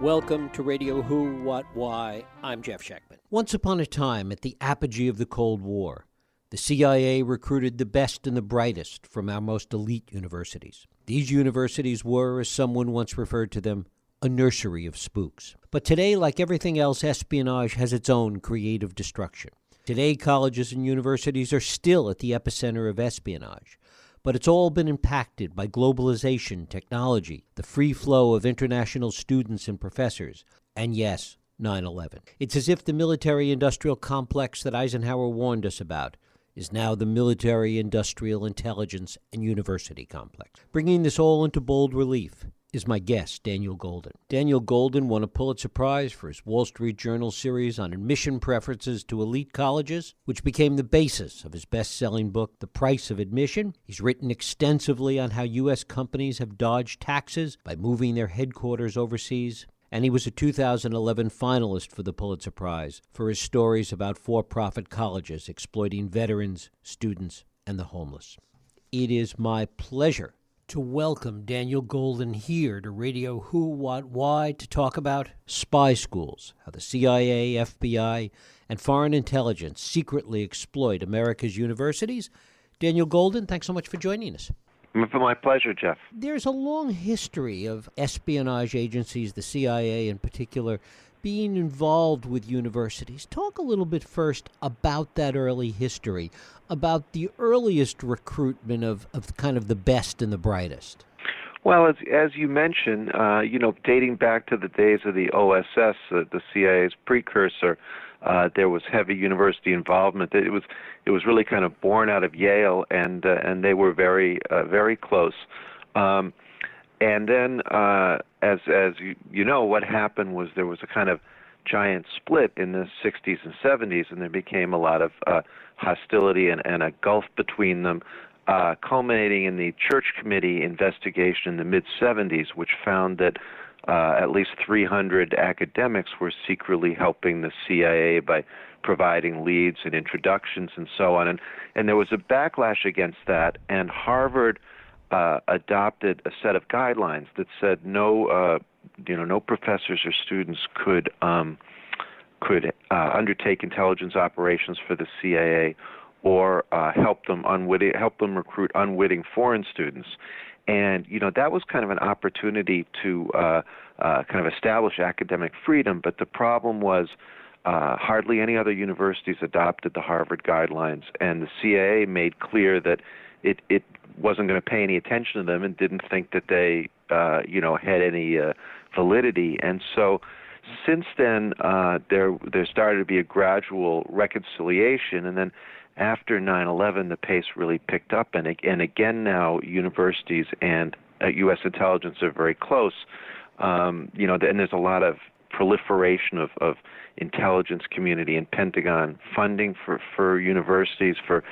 Welcome to Radio Who, What, Why. I'm Jeff Schechtman. Once upon a time, at the apogee of the Cold War, the CIA recruited the best and the brightest from our most elite universities. These universities were, as someone once referred to them, a nursery of spooks. But today, like everything else, espionage has its own creative destruction. Today, colleges and universities are still at the epicenter of espionage. But it's all been impacted by globalization, technology, the free flow of international students and professors, and yes, 9/11. It's as if the military-industrial complex that Eisenhower warned us about is now the military-industrial intelligence and university complex. Bringing this all into bold relief is my guest, Daniel Goldin. Daniel Goldin won a Pulitzer Prize for his Wall Street Journal series on admission preferences to elite colleges, which became the basis of his best-selling book, The Price of Admission. He's written extensively on how U.S. companies have dodged taxes by moving their headquarters overseas. And he was a 2011 finalist for the Pulitzer Prize for his stories about for-profit colleges exploiting veterans, students, and the homeless. It is my pleasure to welcome Daniel Goldin here to Radio Who, What, Why to talk about spy schools, how the CIA, FBI, and foreign intelligence secretly exploit America's universities. Daniel Goldin, thanks so much for joining us. My pleasure, Jeff. There's a long history of espionage agencies, the CIA in particular, being involved with universities. Talk a little bit first about that early history, about the earliest recruitment of kind of the best and the brightest. Well, as you mentioned, dating back to the days of the OSS, the CIA's precursor, there was heavy university involvement. It was really kind of born out of Yale, and they were very close. And then, as you know, what happened was there was a kind of giant split in the 60s and 70s, and there became a lot of hostility and a gulf between them, culminating in the Church Committee investigation in the mid-70s, which found that at least 300 academics were secretly helping the CIA by providing leads and introductions and so on. And there was a backlash against that, and Harvard adopted a set of guidelines that said no professors or students could undertake intelligence operations for the CIA or help them recruit unwitting foreign students. And that was kind of an opportunity to kind of establish academic freedom. But the problem was hardly any other universities adopted the Harvard guidelines, and the CIA made clear that it wasn't going to pay any attention to them and didn't think that they, had any validity. And so since then, there started to be a gradual reconciliation. And then after 9/11, the pace really picked up. And again now, universities and U.S. intelligence are very close. And there's a lot of proliferation of intelligence community and Pentagon funding for universities, for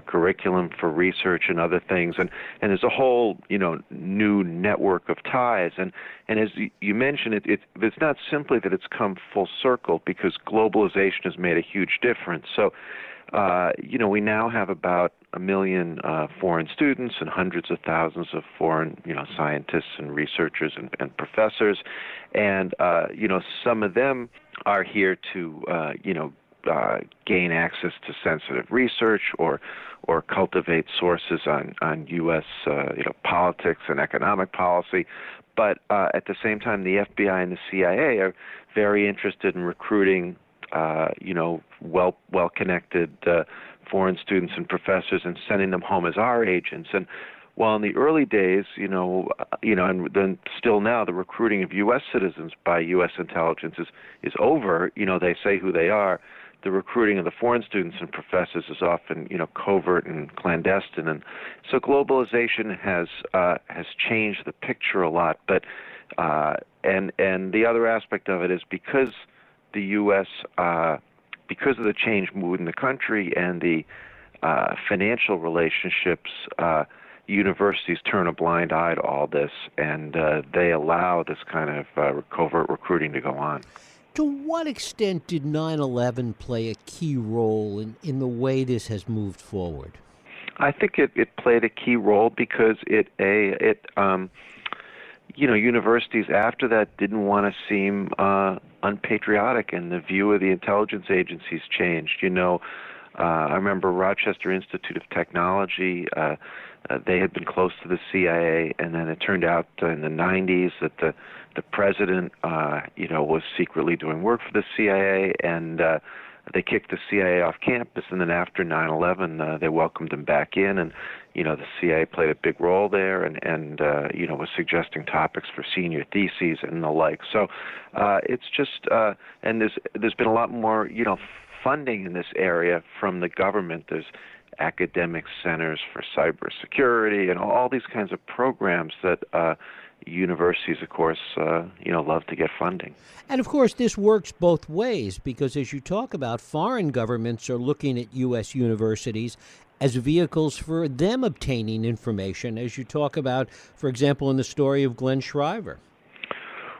curriculum, for research and other things. And there's a whole, new network of ties. And as you mentioned, it's not simply that it's come full circle, because globalization has made a huge difference. So, we now have about 1 million foreign students and hundreds of thousands of foreign, scientists and researchers and professors. And, some of them are here to, gain access to sensitive research or cultivate sources on U.S. Politics and economic policy. But at the same time, the FBI and the CIA are very interested in recruiting well-connected foreign students and professors and sending them home as our agents. And while in the early days, and then still now, the recruiting of U.S. citizens by U.S. intelligence is over. They say who they are. The recruiting of the foreign students and professors is often, covert and clandestine. And so globalization has changed the picture a lot. But and the other aspect of it is because the U.S. Because of the change mood in the country and the financial relationships, universities turn a blind eye to all this, and they allow this kind of covert recruiting to go on. To what extent did 9/11 play a key role in the way this has moved forward? I think it played a key role because it universities after that didn't want to seem unpatriotic, and the view of the intelligence agencies changed. I remember Rochester Institute of Technology. They had been close to the CIA, and then it turned out in the 90s that the president, was secretly doing work for the CIA, and they kicked the CIA off campus. And then after 9/11, they welcomed him back in, and the CIA played a big role there, and was suggesting topics for senior theses and the like. So it's just, and there's been a lot more, funding in this area from the government. There's academic centers for cybersecurity and all these kinds of programs that universities, of course, love to get funding. And of course, this works both ways because, as you talk about, foreign governments are looking at U.S. universities as vehicles for them obtaining information, as you talk about, for example, in the story of Glenn Shriver.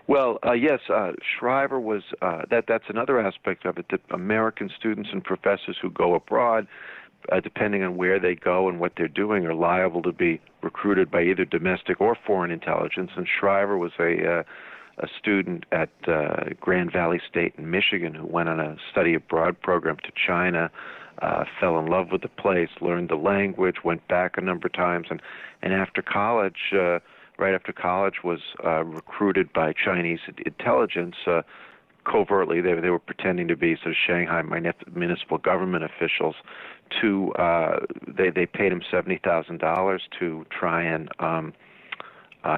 Well, yes, Shriver was, that's another aspect of it, that American students and professors who go abroad, depending on where they go and what they're doing, are liable to be recruited by either domestic or foreign intelligence. And Shriver was a student at Grand Valley State in Michigan who went on a study abroad program to China, fell in love with the place, learned the language, went back a number of times, and after college, right after college, was recruited by Chinese intelligence covertly. They were pretending to be sort of Shanghai municipal government officials. They paid him $70,000 to try and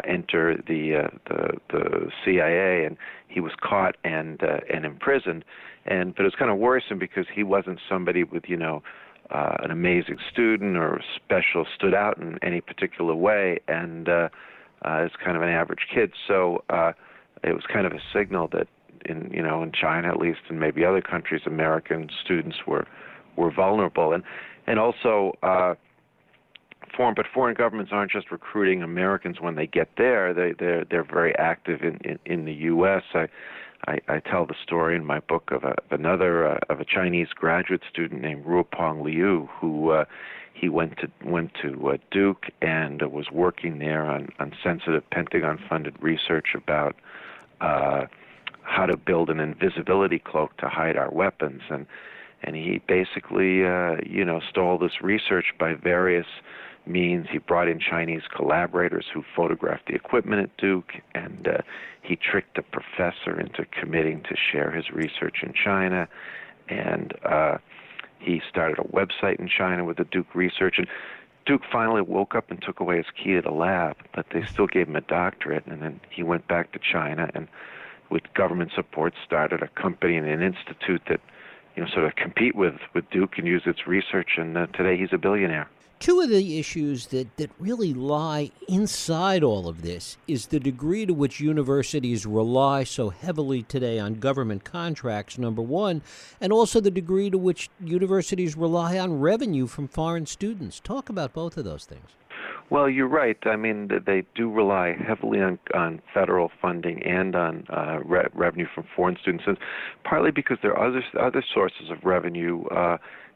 enter the CIA, and he was caught and imprisoned. But it was kind of worrisome because he wasn't somebody with an amazing student or stood out in any particular way, and is kind of an average kid. So it was kind of a signal that in China, at least, and maybe other countries, American students were vulnerable. And also foreign governments aren't just recruiting Americans when they get there. They're very active in the U.S. I tell the story in my book of a Chinese graduate student named Ruopong Liu, who he went to Duke and was working there on sensitive Pentagon-funded research about how to build an invisibility cloak to hide our weapons, and he basically stole this research by various means. He brought in Chinese collaborators who photographed the equipment at Duke, and he tricked a professor into committing to share his research in China, and he started a website in China with the Duke research. And Duke finally woke up and took away his key to the lab, but they still gave him a doctorate, and then he went back to China and with government support started a company and an institute that sort of compete with Duke and use its research, and today he's a billionaire. Two of the issues that really lie inside all of this is the degree to which universities rely so heavily today on government contracts, number one, and also the degree to which universities rely on revenue from foreign students. Talk about both of those things. Well, you're right. I mean, they do rely heavily on federal funding and on revenue from foreign students, and partly because there are other sources of revenue.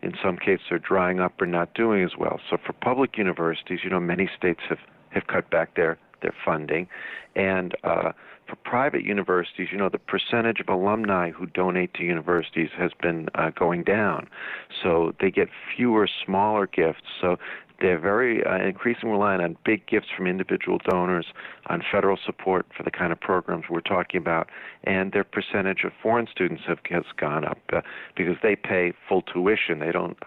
In some cases, are drying up or not doing as well. So for public universities, many states have cut back their funding, and for private universities, the percentage of alumni who donate to universities has been going down. So they get fewer smaller gifts. So they're very increasingly reliant on big gifts from individual donors, on federal support for the kind of programs we're talking about, and their percentage of foreign students has gone up because they pay full tuition. They don't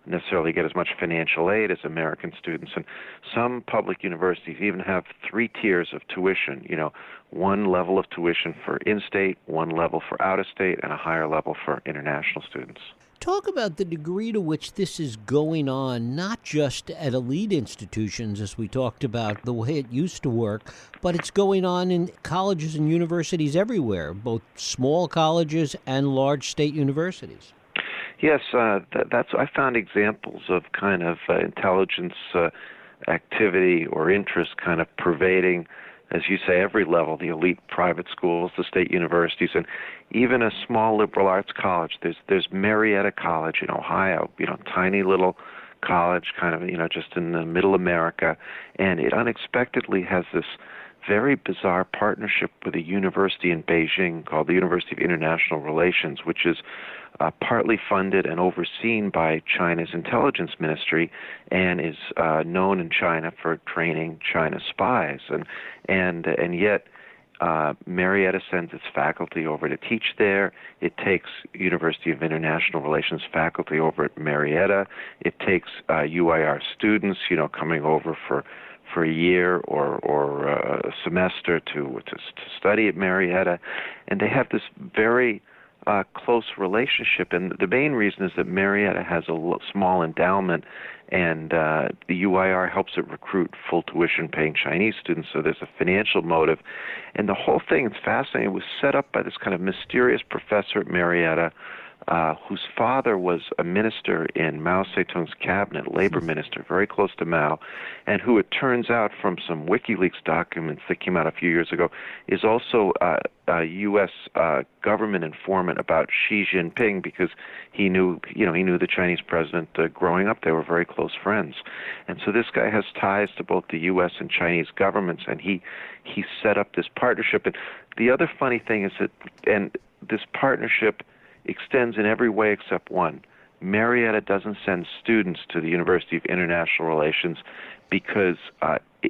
necessarily get as much financial aid as American students. And some public universities even have 3 tiers of tuition, one level of tuition for in-state, one level for out-of-state, and a higher level for international students. Talk about the degree to which this is going on, not just at elite institutions, as we talked about, the way it used to work, but it's going on in colleges and universities everywhere, both small colleges and large state universities. Yes, I found examples of kind of intelligence activity or interest kind of pervading, as you say, every level, the elite private schools, the state universities, and even a small liberal arts college. There's Marietta College in Ohio, tiny little college kind of, just in the middle America, and it unexpectedly has this very bizarre partnership with a university in Beijing called the University of International Relations, which is partly funded and overseen by China's intelligence ministry, and is known in China for training China spies. And yet Marietta sends its faculty over to teach there. It takes University of International Relations faculty over at Marietta. It takes UIR students, coming over for a year or a semester to study at Marietta, and they have this very close relationship. And the main reason is that Marietta has a small endowment, and the UIR helps it recruit full tuition-paying Chinese students, so there's a financial motive. And the whole thing, it's fascinating, it was set up by this kind of mysterious professor at Marietta whose father was a minister in Mao Zedong's cabinet, labor minister, very close to Mao, and who, it turns out from some WikiLeaks documents that came out a few years ago, is also a U.S. Government informant about Xi Jinping, because he knew the Chinese president growing up. They were very close friends. And so this guy has ties to both the U.S. and Chinese governments, and he set up this partnership. And the other funny thing is that, and this partnership extends in every way except one. Marietta doesn't send students to the University of International Relations because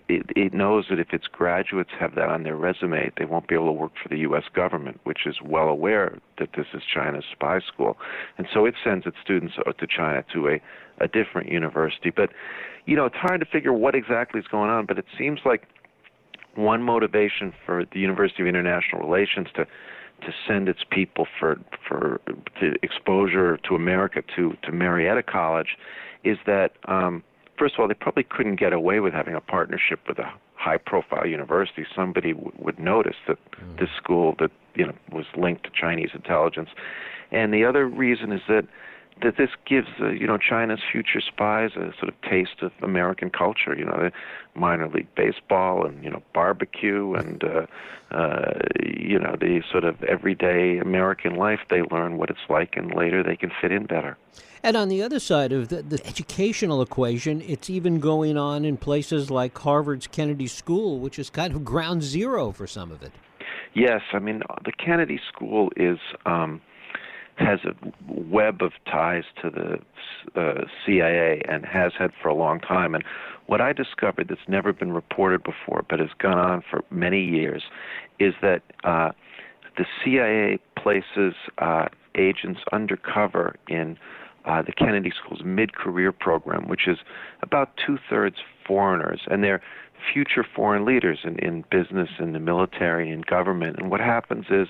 it knows that if its graduates have that on their resume, they won't be able to work for the U.S. government, which is well aware that this is China's spy school. And so it sends its students to China to a different university. But, it's hard to figure what exactly is going on, but it seems like one motivation for the University of International Relations to send its people for exposure to America to Marietta College is that, first of all, they probably couldn't get away with having a partnership with a high-profile university. Somebody would notice that this school that was linked to Chinese intelligence. And the other reason is that this gives China's future spies a sort of taste of American culture, the minor league baseball and barbecue and the sort of everyday American life. They learn what it's like, and later they can fit in better. And on the other side of the educational equation, it's even going on in places like Harvard's Kennedy School, which is kind of ground zero for some of it. Yes, I mean, the Kennedy School has a web of ties to the CIA and has had for a long time. And what I discovered that's never been reported before but has gone on for many years is that the CIA places agents undercover in the Kennedy School's mid-career program, which is about two-thirds foreigners, and they're future foreign leaders in business, in the military, in government. And what happens is,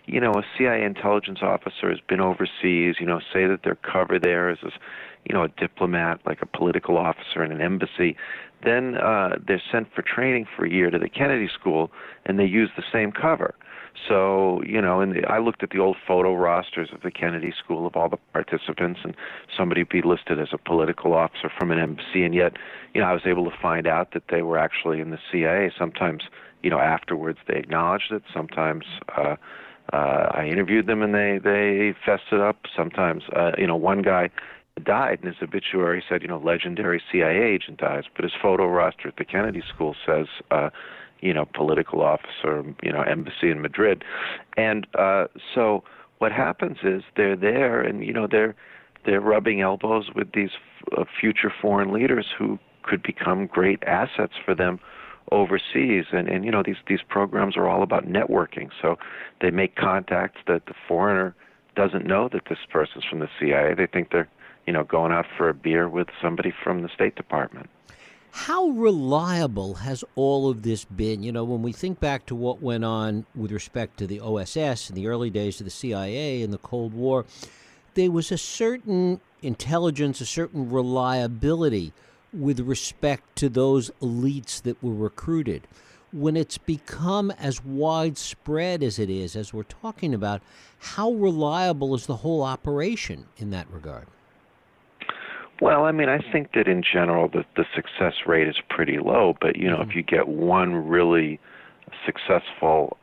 a CIA intelligence officer has been overseas, say that their cover there is a diplomat, like a political officer in an embassy. Then they're sent for training for a year to the Kennedy School, and they use the same cover. So, and I looked at the old photo rosters of the Kennedy School of all the participants, and somebody would be listed as a political officer from an embassy, and yet, I was able to find out that they were actually in the CIA. Sometimes, afterwards they acknowledged it. Sometimes I interviewed them and they fessed it up. Sometimes, one guy died, and his obituary said, legendary CIA agent dies, but his photo roster at the Kennedy School says, political officer, embassy in Madrid. And so what happens is they're there, and, they're rubbing elbows with these future foreign leaders who could become great assets for them overseas. And these programs are all about networking. So they make contacts that the foreigner doesn't know that this person's from the CIA. They think they're, going out for a beer with somebody from the State Department. How reliable has all of this been? When we think back to what went on with respect to the OSS in the early days of the CIA and the Cold War, there was a certain intelligence, a certain reliability with respect to those elites that were recruited. When it's become as widespread as it is, as we're talking about, how reliable is the whole operation in that regard? Well, I mean, I think that in general the success rate is pretty low, but, if you get one really successful,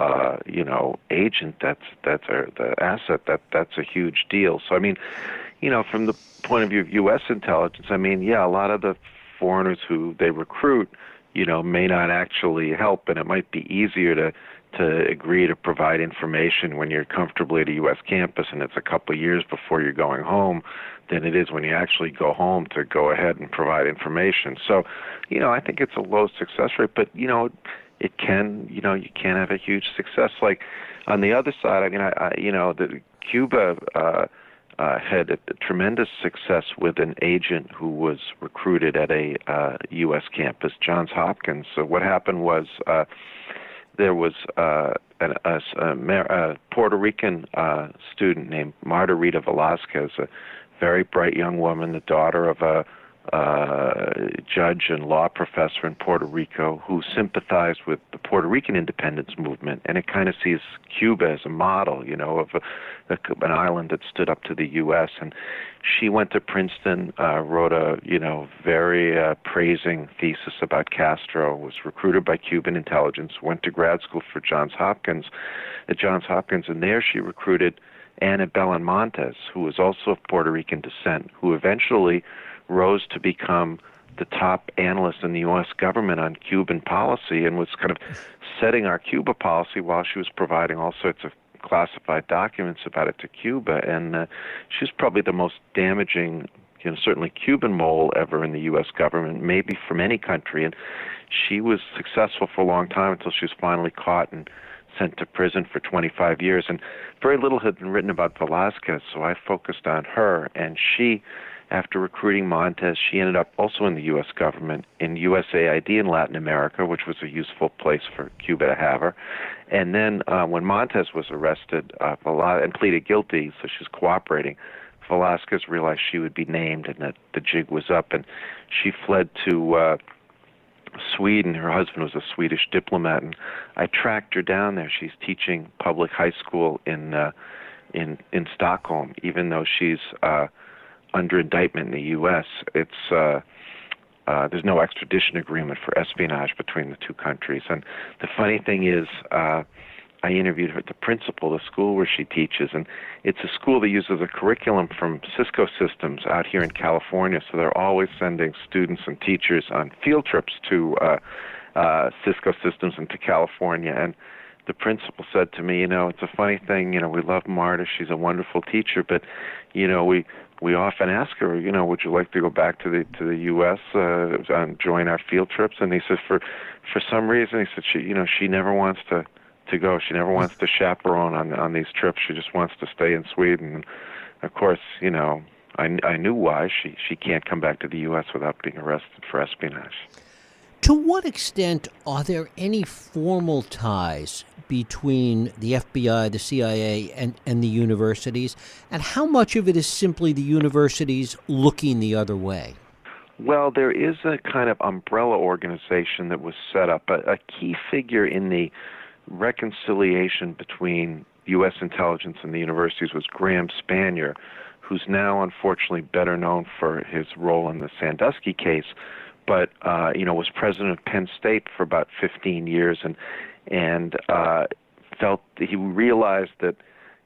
agent, that's the asset, that's a huge deal. So, I mean, from the point of view of U.S. intelligence, I mean, a lot of the foreigners who they recruit, may not actually help, and it might be easier to agree to provide information when you're comfortably at a U.S. campus and it's a couple of years before you're going home than it is when you actually go home to go ahead and provide information. So, I think it's a low success rate, but, it can, you can have a huge success. Like on the other side, Cuba had a tremendous success with an agent who was recruited at a U.S. campus, Johns Hopkins. So what happened was there was a Puerto Rican student named Marietta Velasquez, a very bright young woman, the daughter of a judge and law professor in Puerto Rico, who sympathized with the Puerto Rican independence movement, and it kind of sees Cuba as a model, of an island that stood up to the U.S. And she went to Princeton, wrote a very praising thesis about Castro, was recruited by Cuban intelligence, went to grad school at Johns Hopkins, and there she recruited Annabelle Montes, who was also of Puerto Rican descent, who eventually rose to become the top analyst in the U.S. government on Cuban policy and was kind of setting our Cuba policy while she was providing all sorts of classified documents about it to Cuba. And she's probably the most damaging, certainly Cuban mole ever in the U.S. government, maybe from any country. And she was successful for a long time until she was finally caught and sent to prison for 25 years. And very little had been written about Velasquez, so I focused on her. And she, after recruiting Montes, she ended up also in the U.S. government, in USAID in Latin America, which was a useful place for Cuba to have her. And then when Montes was arrested and pleaded guilty, so she's cooperating, Velasquez realized she would be named and that the jig was up, and she fled to Sweden. Her husband was a Swedish diplomat, and I tracked her down there. She's teaching public high school in Stockholm, even though she's under indictment in the U.S. There's no extradition agreement for espionage between the two countries. And the funny thing is, I interviewed her, the principal of the school where she teaches, and it's a school that uses a curriculum from Cisco Systems out here in California, so they're always sending students and teachers on field trips to Cisco Systems and to California. And the principal said to me, it's a funny thing, we love Marta, she's a wonderful teacher, but, we often ask her, would you like to go back to the U.S. And join our field trips? And he said, for some reason, he said she never wants to go. She never wants to chaperone on these trips. She just wants to stay in Sweden. And of course, I knew why. She can't come back to the U.S. without being arrested for espionage. To what extent are there any formal ties between the FBI, the CIA, and the universities? And how much of it is simply the universities looking the other way? Well, there is a kind of umbrella organization that was set up. A key figure in the reconciliation between U.S. intelligence and the universities was Graham Spanier, who's now unfortunately better known for his role in the Sandusky case, but was president of Penn State for about 15 years, and felt that he realized that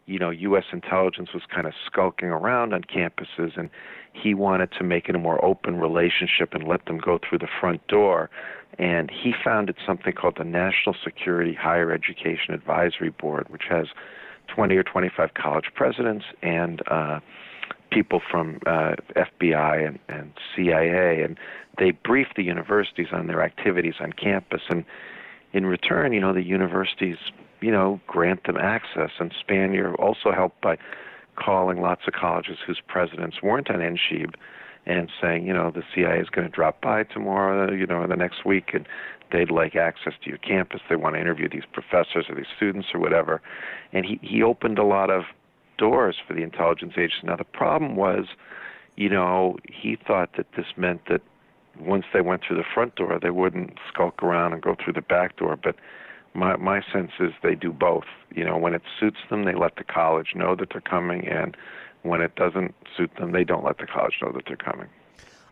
U.S. intelligence was kind of skulking around on campuses, and he wanted to make it a more open relationship and let them go through the front door. And he founded something called the National Security Higher Education Advisory Board, which has 20 or 25 college presidents and people from FBI and CIA, and they brief the universities on their activities on campus. And in return, the universities, grant them access. And Spanier also helped by calling lots of colleges whose presidents weren't on NSHIB and saying, the CIA is going to drop by tomorrow, the next week, and they'd like access to your campus. They want to interview these professors or these students or whatever. And he opened a lot of doors for the intelligence agency. Now, the problem was, he thought that this meant that once they went through the front door, they wouldn't skulk around and go through the back door. But my sense is they do both. When it suits them, they let the college know that they're coming, and when it doesn't suit them, they don't let the college know that they're coming.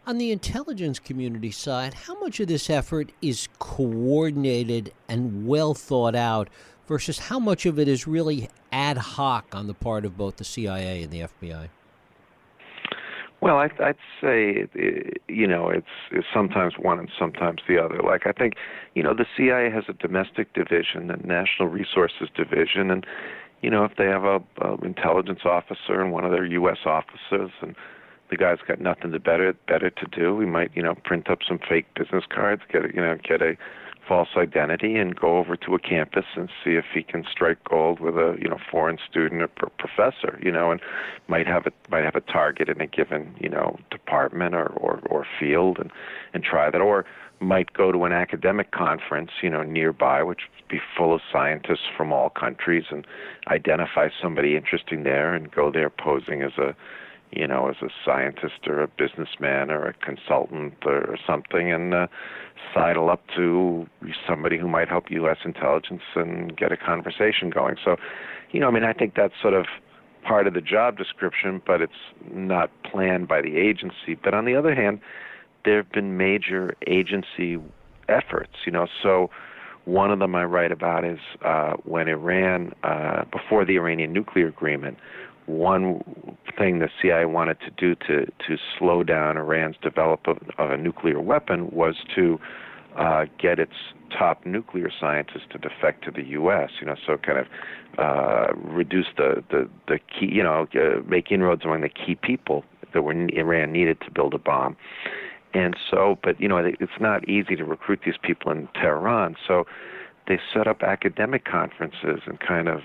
On the intelligence community side, how much of this effort is coordinated and well thought out versus how much of it is really ad hoc on the part of both the CIA and the FBI? Well, I'd say, it's sometimes one and sometimes the other. Like, I think, the CIA has a domestic division and national resources division, and, if they have a intelligence officer and one of their U.S. officers, and the guy's got nothing better to do, he might, print up some fake business cards, get a false identity, and go over to a campus and see if he can strike gold with a foreign student or professor, and might have a target in a given department or field, and try that, or might go to an academic conference nearby, which would be full of scientists from all countries, and identify somebody interesting there and go there posing as a scientist or a businessman or a consultant or something, and sidle up to somebody who might help U.S. intelligence and get a conversation going. So, I think that's sort of part of the job description, but it's not planned by the agency. But on the other hand, there have been major agency efforts, so one of them I write about is when Iran, before the Iranian nuclear agreement, one thing the CIA wanted to do to slow down Iran's development of a nuclear weapon was to get its top nuclear scientists to defect to the U.S. So kind of reduce the key, make inroads among the key people that Iran needed to build a bomb. And so, but it's not easy to recruit these people in Tehran. So they set up academic conferences and kind of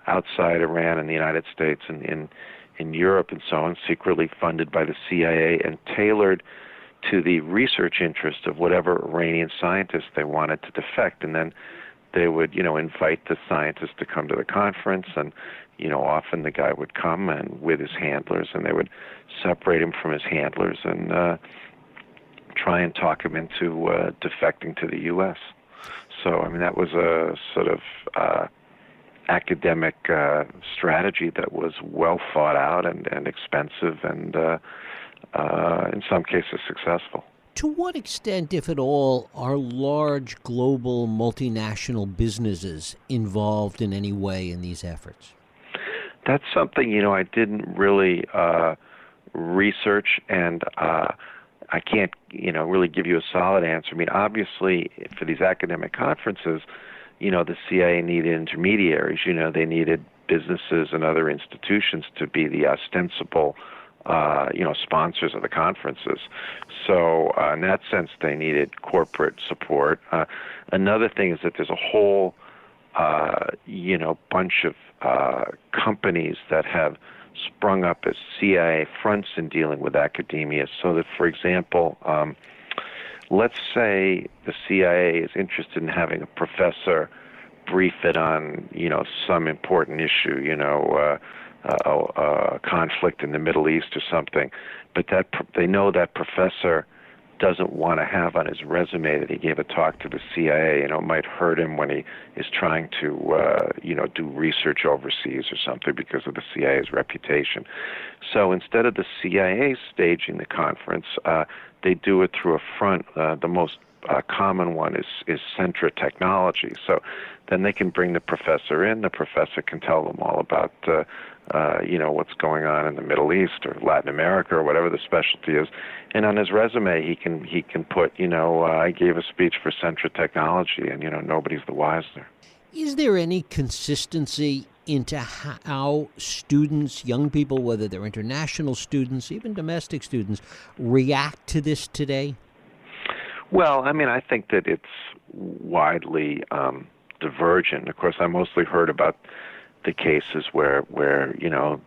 outside Iran and the United States and in Europe and so on, secretly funded by the CIA and tailored to the research interest of whatever Iranian scientists they wanted to defect. And then they would, invite the scientists to come to the conference, and, often the guy would come and with his handlers, and they would separate him from his handlers and try and talk him into defecting to the U.S. So, that was a sort of academic strategy that was well thought out and expensive and in some cases successful. To what extent, if at all, are large global multinational businesses involved in any way in these efforts? That's something, I didn't really research, and I can't, really give you a solid answer. Obviously, for these academic conferences, the CIA needed intermediaries. They needed businesses and other institutions to be the ostensible, sponsors of the conferences. So in that sense, they needed corporate support. Another thing is that there's a whole, bunch of companies that have sprung up as CIA fronts in dealing with academia. So that, for example, let's say the CIA is interested in having a professor brief it on, some important issue, a conflict in the Middle East or something, but that they know that professor doesn't want to have on his resume that he gave a talk to the CIA. It might hurt him when he is trying to, do research overseas or something because of the CIA's reputation. So instead of the CIA staging the conference, they do it through a front. The most common one is Centra Technology. So then they can bring the professor in. The professor can tell them all about, what's going on in the Middle East or Latin America or whatever the specialty is. And on his resume, he can put, I gave a speech for Centra Technology, and, nobody's the wiser. Is there any consistency into how students, young people, whether they're international students, even domestic students, react to this today? Well, I think that it's widely divergent. Of course, I mostly heard about the cases where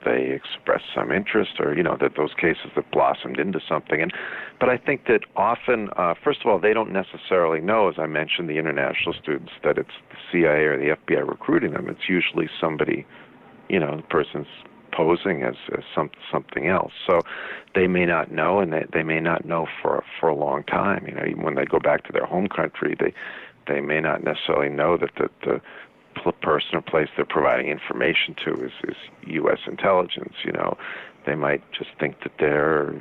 they expressed some interest, or that those cases that blossomed into something. But I think that often, first of all, they don't necessarily know, as I mentioned, the international students, that it's the CIA or the FBI recruiting them. It's usually somebody, the person's posing as something else. So they may not know, and they may not know for a long time. Even when they go back to their home country, they may not necessarily know that the person or place they're providing information to is U.S. intelligence. They might just think that they're,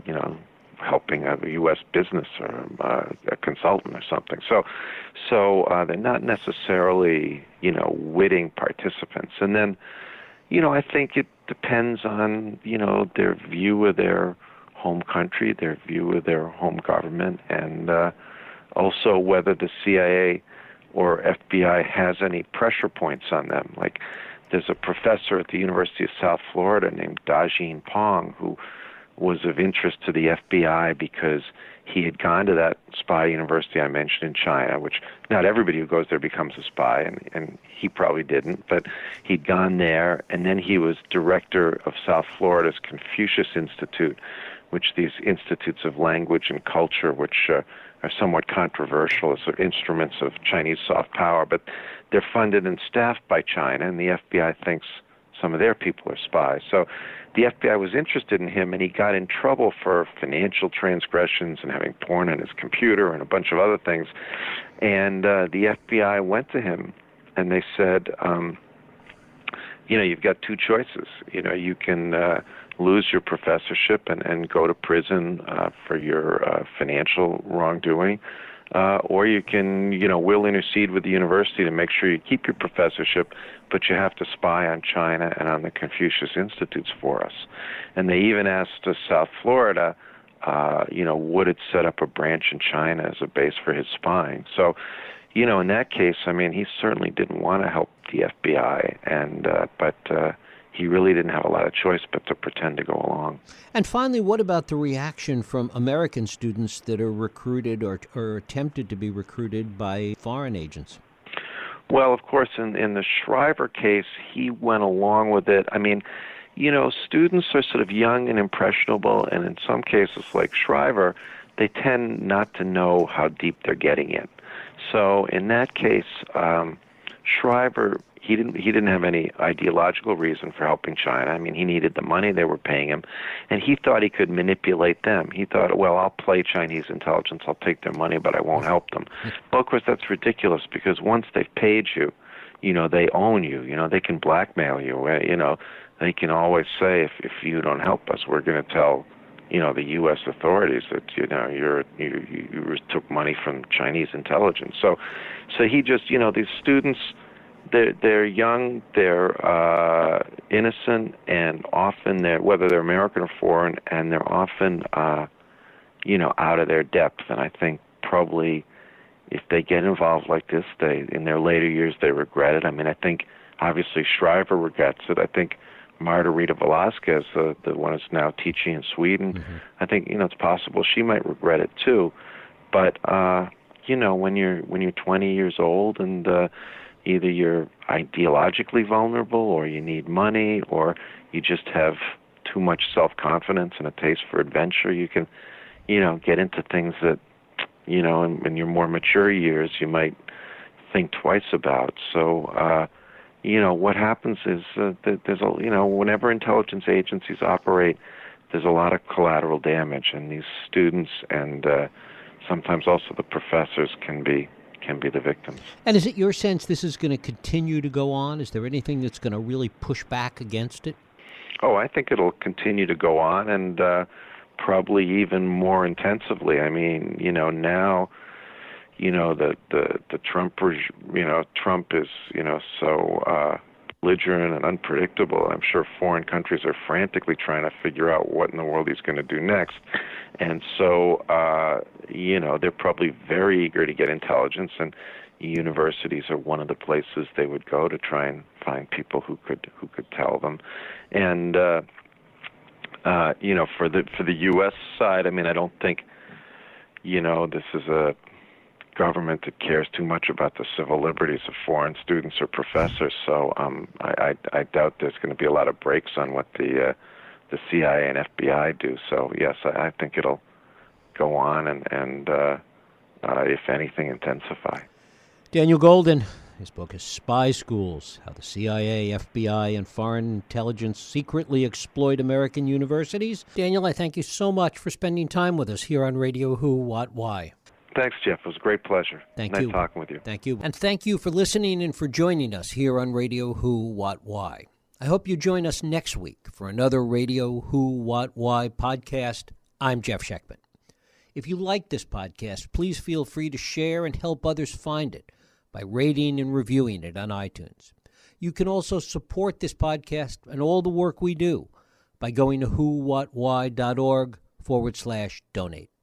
helping a U.S. business or a consultant or something. So they're not necessarily, witting participants. And then, I think it depends on, their view of their home country, their view of their home government, and also whether the CIA or FBI has any pressure points on them. Like, there's a professor at the University of South Florida named Dajin Pong who was of interest to the FBI because he had gone to that spy university I mentioned in China, which not everybody who goes there becomes a spy, and he probably didn't, but he'd gone there, and then he was director of South Florida's Confucius Institute, which these institutes of language and culture, which are somewhat controversial as sort of instruments of Chinese soft power, but they're funded and staffed by China, and the FBI thinks some of their people are spies. So the FBI was interested in him, and he got in trouble for financial transgressions and having porn on his computer and a bunch of other things. And the FBI went to him, and they said, you've got two choices. You can lose your professorship and go to prison for your financial wrongdoing, or you can, we'll intercede with the university to make sure you keep your professorship, but you have to spy on China and on the Confucius Institutes for us. And they even asked South Florida, would it set up a branch in China as a base for his spying? So, in that case, he certainly didn't want to help the FBI, but he really didn't have a lot of choice but to pretend to go along. And finally, what about the reaction from American students that are recruited or attempted to be recruited by foreign agents? Well, of course, in the Shriver case, he went along with it. Students are sort of young and impressionable, and in some cases, like Shriver, they tend not to know how deep they're getting in. So in that case, Shriver, he didn't have any ideological reason for helping China. He needed the money they were paying him, and he thought he could manipulate them. He thought, well, I'll play Chinese intelligence, I'll take their money, but I won't help them. Well, of course, that's ridiculous, because once they've paid you, they own you. They can blackmail you. They can always say, if you don't help us, we're going to tell the U.S. authorities that you took money from Chinese intelligence. So he just these students, they're young, they're innocent, and often whether they're American or foreign, and they're often out of their depth. And I think probably if they get involved like this, in their later years they regret it. I think obviously Shriver regrets it. I think Margarita Velasquez, the one who's now teaching in Sweden, I think it's possible she might regret it too. But when you're 20 years old and either you're ideologically vulnerable, or you need money, or you just have too much self-confidence and a taste for adventure, you can get into things that in your more mature years you might think twice about. So what happens is that there's whenever intelligence agencies operate, there's a lot of collateral damage, and these students and sometimes also the professors can be the victims. And is it your sense this is going to continue to go on? Is there anything that's going to really push back against it? Oh, I think it'll continue to go on, and probably even more intensively. Now, the Trump Trump is so belligerent and unpredictable. I'm sure foreign countries are frantically trying to figure out what in the world he's going to do next, and so they're probably very eager to get intelligence, and universities are one of the places they would go to try and find people who could tell them. And for the U.S. side, I don't think this is a government that cares too much about the civil liberties of foreign students or professors. So I doubt there's going to be a lot of brakes on what the CIA and FBI do. So yes, I think it'll go on and if anything, intensify. Daniel Golden, his book is Spy Schools: How the CIA, FBI, and Foreign Intelligence Secretly Exploit American Universities. Daniel, I thank you so much for spending time with us here on Radio Who, What, Why. Thanks, Jeff. It was a great pleasure. Thank you. Nice talking with you. Thank you. And thank you for listening and for joining us here on Radio Who, What, Why. I hope you join us next week for another Radio Who, What, Why podcast. I'm Jeff Schechtman. If you like this podcast, please feel free to share and help others find it by rating and reviewing it on iTunes. You can also support this podcast and all the work we do by going to whowhatwhy.org www.cia.gov/donate.